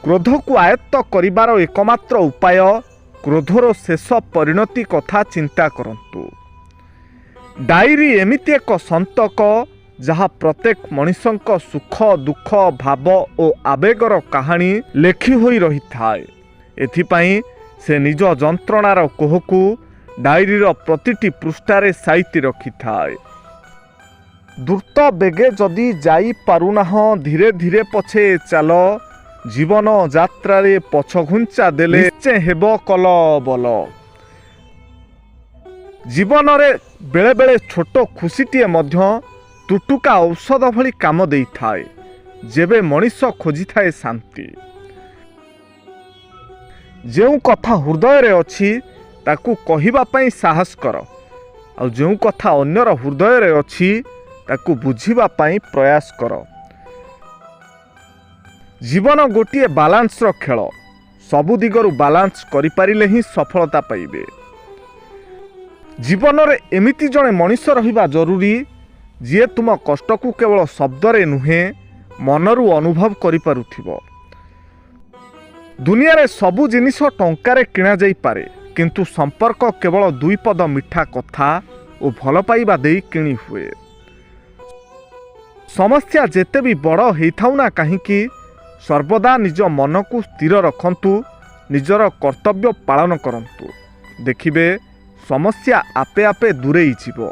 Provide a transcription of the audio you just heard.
क्रोध को आयत्त करिबार एकमात्र उपाय क्रोधर शेष परिणति कथा चिंता करंतु। डायरी एमिति एक संतक जहाँ प्रत्येक मनिषंक सुख दुख भाव और आवेगर कहानी लेखि होई रही थाए। एथिपाई से निज जंत्रणार कोहकू डायरीर प्रतिटी पृष्ठारे साइति रखि थाए। द्रुत बेगे जदि जाई पारुनाह धीरे धीरे पछे चाल, जीवन यात्रारे पछघुंचा देले निश्चय हेब कल बल। जीवन रे बेले बेले छोट खुशीटिए मध्य टुटुका औषध भली काम देई थाए जेबे मनीष खोजी थाए शांति। जेउ कथा हृदय रे अछि ताकू कहिबा पई साहस कर, आ जेउ कथा अन्यर हृदय रे अछि ताकू बुझिबा पई प्रयास कर। जीवन गोटिए बालांस रो खेल, सबु दिगरु बालांस करि पारिले ही सफलता पाइबे। जीवन रे एमिति जणे मनीष रहिबा जरूरी जी तुम कष्ट को केवल शब्दरे नुहे मनरू अनुभव करि पारुथिबो। दुनिया रे सबु जिनिष टंकारे किणा जाई पारे, किंतु संपर्क केवल दुई पद मिठा कथा और भल पाइबा देई किणी हुए। समस्या जेते भी बड़ हेइथाउ ना काहींकि सर्वदा निज मन को स्थिर रखंतु, निजर कर्तव्य पालन करंतु, देखिबे समस्या आपे आपे दूरेई जीवो।